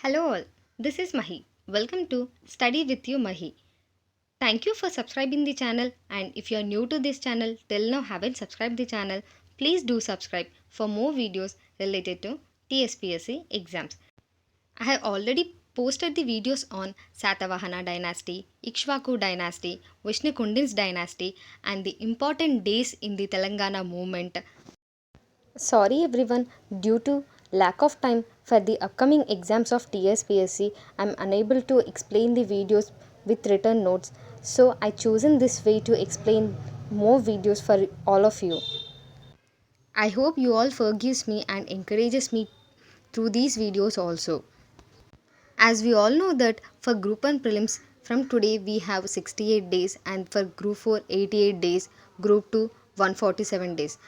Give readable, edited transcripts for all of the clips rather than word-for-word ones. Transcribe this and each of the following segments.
Hello all, this is Mahi. Welcome to Study with you Mahi. Thank you for subscribing the channel, and if you are new to this channel till now haven't subscribed the channel, please do subscribe for more videos related to Tspsc exams. I have already posted the videos on Satavahana dynasty, Ikshvaku dynasty, Vishnukundin's dynasty and the important days in the Telangana movement. Sorry everyone, due to lack of time for the upcoming exams of TSPSC, I am unable to explain the videos with written notes. So I chosen this way to explain more videos for all of you. I hope you all forgives me and encourages me through these videos also. As we all know that for Group 1 prelims from today we have 68 days and for Group 4 88 days, Group 2 147 days.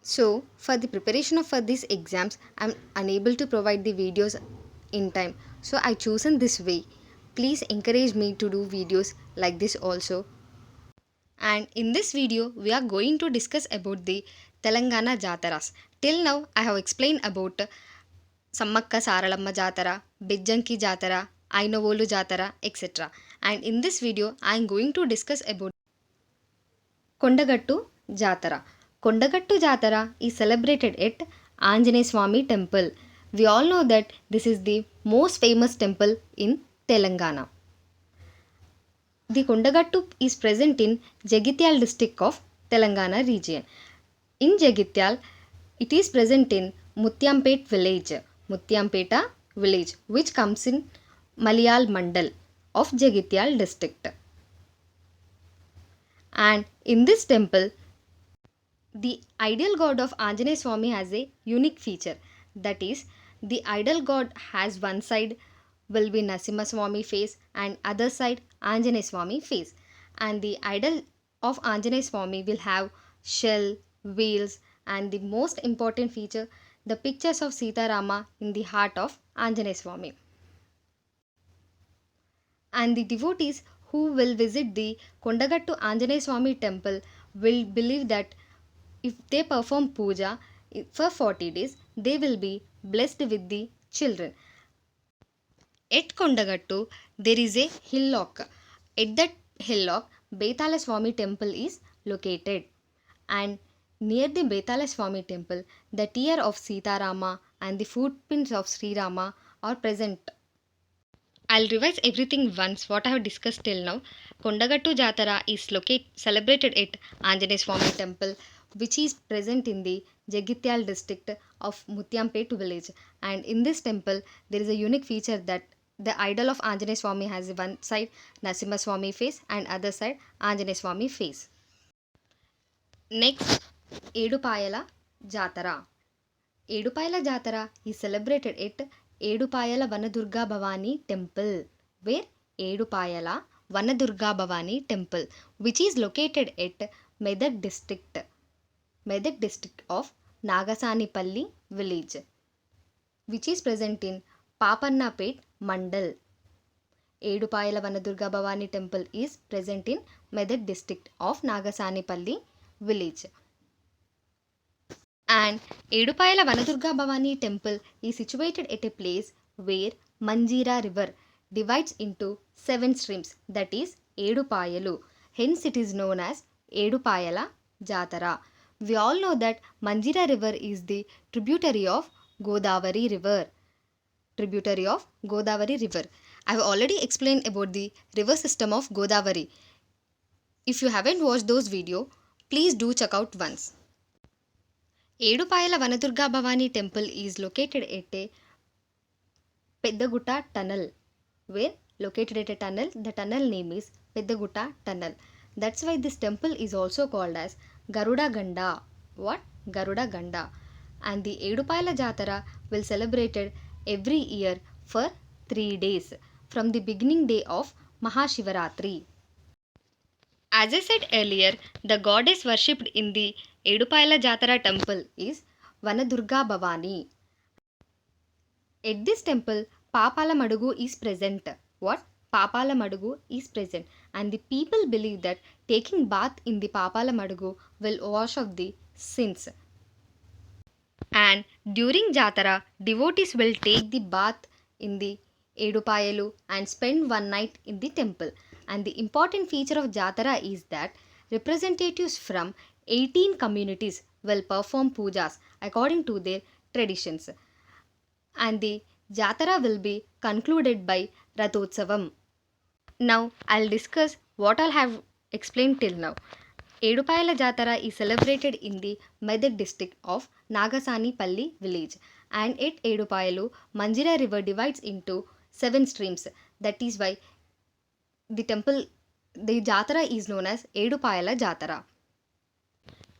So, for the preparation of for these exams, I am unable to provide the videos in time. So, I chosen this way. Please encourage me to do videos like this also. And in this video, we are going to discuss about the Telangana Jataras. Till now, I have explained about Sammakka Saralamma Jatara, Bejjanki Jatara, Ainovolu Jatara, etc. And in this video, I am going to discuss about Kondagattu Jatara. Kondagattu Jatara is celebrated at Anjaneya Swami temple. We all know that this is the most famous temple in Telangana. The Kondagattu is present in Jagityal district of Telangana region. In Jagityal, it is present in Mutyampet village, Mutyampeta village, which comes in Malayal Mandal of Jagityal district. And in this temple, the ideal god of Anjaneya Swami has a unique feature, that is, the ideal god has one side will be Narasimha Swami face and other side Anjaneya Swami face, and the idol of Anjaneya Swami will have shell, wheels, and the most important feature, the pictures of Sita Rama in the heart of Anjaneya Swami. And the devotees who will visit the Kondagattu Anjaneya Swami temple will believe that if they perform puja for 40 days, they will be blessed with the children. At Kondagattu, there is a hillock. At that hillock, Betala Swami temple is located. And near the Betala Swami temple, the tear of Sita Rama and the footprints of Sri Rama are present. I'll revise everything once what I have discussed till now. Kondagattu Jatara is celebrated at Anjaneya Swami temple, which is present in the Jagityal district of Mutyampet village. And in this temple, there is a unique feature that the idol of Anjaneya Swami has one side Narasimha Swami face and other side Anjaneya Swami face. Next, Edupayala Jatara. Edupayala Jatara is celebrated at Edupayala Vanadurga Bhavani temple, where Edupayala Vanadurga Bhavani temple, which is located at Medak district of Nagasanipalli village, which is present in Papannapet Mandal. Edupayala Vanadurga Bhavani temple is present in Medak district of Nagasanipalli village. And Edupayala Vanadurga Bhavani temple is situated at a place where Manjira river divides into 7 streams, that is Edupayalu. Hence it is known as Edupayala Jatara. We all know that Manjira river is the tributary of Godavari river. I have already explained about the river system of Godavari. If you haven't watched those videos, please do check out once. Edupayala Vanadurga Bhavani temple is located at a Peddagutta tunnel. Where located at a tunnel, the tunnel name is Peddagutta tunnel. That's why this temple is also called as Garuda Ganda. What? Garuda Ganda. And the Edupayala Jatara will celebrated every year for 3 days from the beginning day of Mahashivaratri. As I said earlier, the goddess worshipped in the Edupayala Jatara temple is Vanadurga Bhavani. At this temple, Papala Madugu is present. What? Papala Madugu is present, and the people believe that taking bath in the Papala Madugu will wash off the sins. And During Jatara, devotees will take the bath in the Edupayalu and spend one night in the temple. And the important feature of Jatara is that representatives from 18 communities will perform pujas according to their traditions. And the Jatara will be concluded by Rathotsavam. Now I'll discuss what I have explained till now. Edupayala Jatara is celebrated in the Medak district of Nagasani village, and at Edupayalu, Manjira river divides into 7 streams. That is why the temple, the Jatara is known as Edupayala Jatara,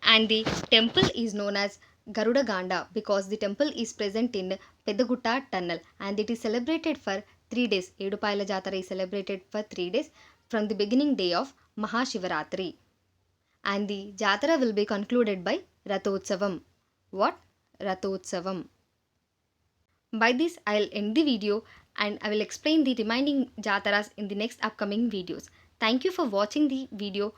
and the temple is known as Garuda Ganda because the temple is present in Pedagutta tunnel, and it is celebrated for 3 days. Edupayala Jatara is celebrated for 3 days from the beginning day of Mahashivaratri, and the Jatara will be concluded by Rathotsavam. What? Rathotsavam. By this, I'll end the video and I will explain the remaining Jataras in the next upcoming videos. Thank you for watching the video.